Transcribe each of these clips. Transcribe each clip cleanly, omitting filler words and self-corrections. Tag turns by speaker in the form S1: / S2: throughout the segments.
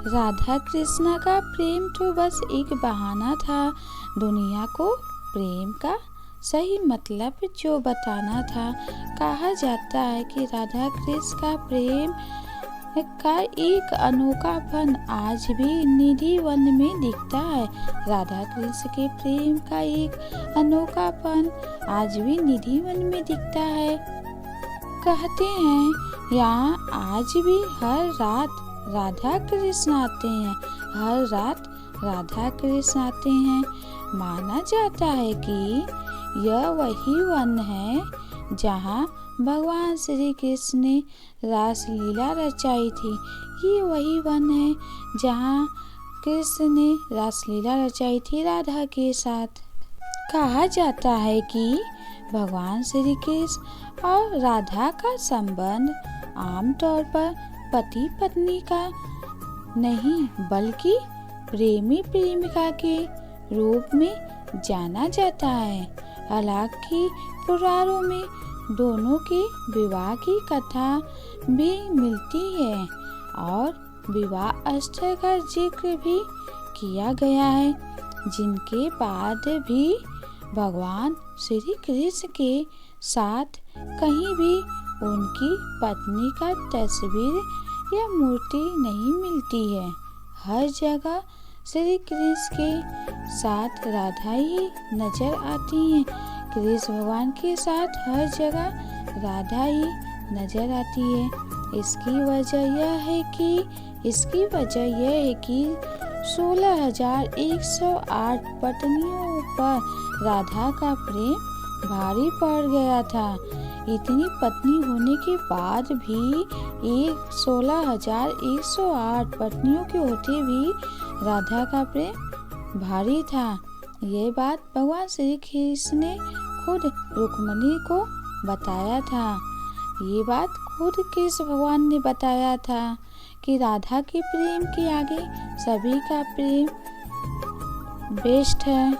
S1: राधा कृष्णा का प्रेम तो बस एक बहाना था, दुनिया को प्रेम का सही मतलब जो बताना था। कहा जाता है कि राधा कृष्ण का प्रेम का एक अनोखापन आज भी निधि वन में दिखता है। राधा कृष्ण के प्रेम का एक अनोखापन आज भी निधि वन में दिखता है। कहते हैं यहाँ आज भी हर रात राधा कृष्ण आते हैं, हर रात राधा कृष्ण आते हैं। माना जाता है कि यह वही वन है जहाँ भगवान श्री कृष्ण ने रास लीला रचाई थी। ये वही वन है जहाँ कृष्ण ने रास लीला रचाई थी राधा के साथ। कहा जाता है कि भगवान श्री कृष्ण और राधा का संबंध आमतौर पर पति पत्नी का नहीं बल्कि प्रेमी प्रेमिका के रूप में जाना जाता है। हालांकि पुराणों में दोनों के विवाह की कथा भी मिलती है और विवाह स्थल का जिक्र भी किया गया है, जिनके बाद भी भगवान श्री कृष्ण के साथ कहीं भी उनकी पत्नी का तस्वीर या मूर्ति नहीं मिलती है। हर जगह श्री कृष्ण के साथ राधा ही नजर आती हैं। कृष्ण भगवान के साथ हर जगह राधा ही नजर आती है। इसकी वजह यह है कि 16,108 पत्नियों पर राधा का प्रेम भारी पड़ गया था। इतनी पत्नी होने के बाद भी 16,108 पत्नियों के होते भी राधा का प्रेम भारी था। ये बात भगवान श्री कृष्ण ने खुद रुक्मिणी को बताया था। ये बात खुद कृष्ण भगवान ने बताया था कि राधा के प्रेम के आगे सभी का प्रेम बेस्ट है,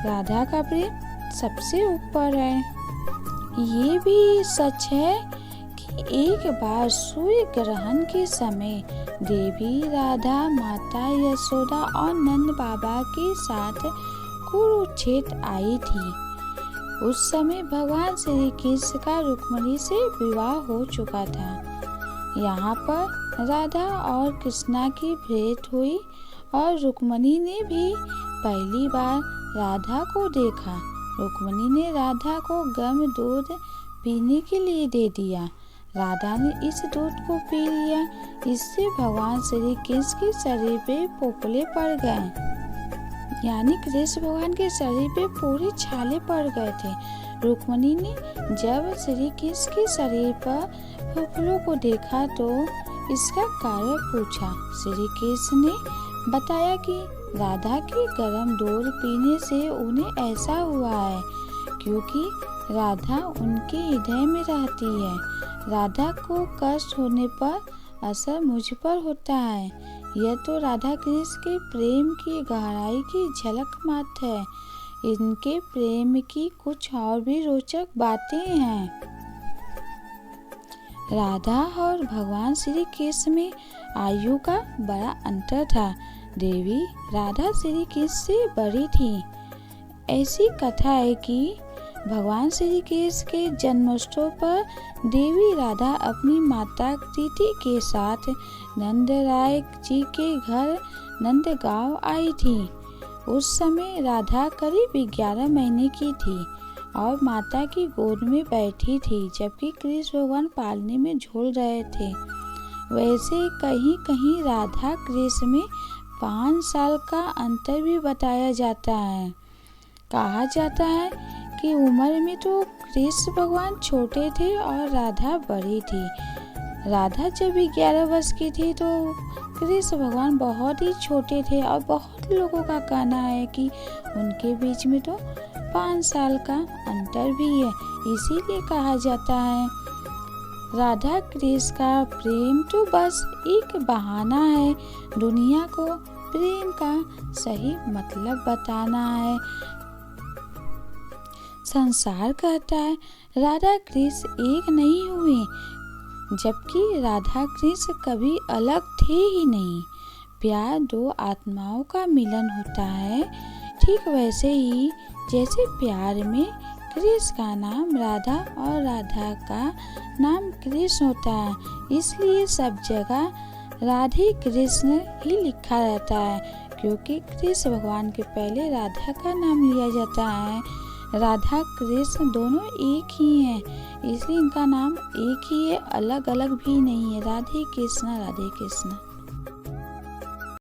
S1: राधा का प्रेम सबसे ऊपर है। ये भी सच है कि एक बार सूर्य ग्रहण के समय देवी राधा माता यशोदा और नंद बाबा के साथ कुरुक्षेत्र आई थी। उस समय भगवान श्री कृष्ण का रुक्मिणी से विवाह हो चुका था। यहाँ पर राधा और कृष्णा की भेंट हुई और रुक्मिणी ने भी पहली बार राधा को देखा। रुक्मिणी ने राधा को गर्म दूध पीने के लिए दे दिया। राधा ने इस दूध को पी लिया। इससे भगवान श्री कृष्ण के शरीर पे पोपले पड़ गए, यानी कृष्ण भगवान के शरीर पे पूरे छाले पड़ गए थे। रुक्मिणी ने जब श्री कृष्ण के शरीर पर पोपलों को देखा तो इसका कारण पूछा। श्री कृष्ण ने बताया कि राधा के गर्म दूध पीने से उन्हें ऐसा हुआ है क्योंकि राधा उनके हृदय में रहती है। राधा को कष्ट होने पर असर मुझ पर होता है। यह तो राधा कृष्ण के प्रेम की गहराई की झलक मात्र है। इनके प्रेम की कुछ और भी रोचक बातें हैं। राधा और भगवान श्री कृष्ण में आयु का बड़ा अंतर था। देवी राधा श्री कृष्ण से बड़ी थी। ऐसी कथा है कि भगवान श्री कृष्ण के जन्मोत्सव पर देवी राधा अपनी माता कृति के साथ नंद राय जी के घर नंदगांव आई थी। उस समय राधा करीब 11 महीने की थी और माता की गोद में बैठी थी, जबकि कृष्ण भगवान पालने में झूल रहे थे। वैसे कहीं कहीं राधा कृष्ण में 5 साल का अंतर भी बताया जाता है। कहा जाता है कि उम्र में तो कृष्ण भगवान छोटे थे और राधा बड़ी थी। राधा जब 11 वर्ष की थी तो कृष्ण भगवान बहुत ही छोटे थे और बहुत लोगों का कहना है कि उनके बीच में तो 5 साल का अंतर भी है। इसीलिए कहा जाता है राधा कृष्ण का प्रेम तो बस एक बहाना है, दुनिया को प्रेम का सही मतलब बताना है। संसार कहता है राधा कृष्ण एक नहीं हुए, जबकि राधा कृष्ण कभी अलग थे ही नहीं। प्यार दो आत्माओं का मिलन होता है, ठीक वैसे ही जैसे प्यार में कृष्ण का नाम राधा और राधा का नाम कृष्ण होता है, इसलिए सब जगह राधे कृष्ण ही लिखा रहता है, क्योंकि कृष्ण भगवान के पहले राधा का नाम लिया जाता है। राधा कृष्ण दोनों एक ही हैं, इसलिए इनका नाम एक ही है, अलग अलग भी नहीं है। राधे कृष्ण, राधे कृष्ण।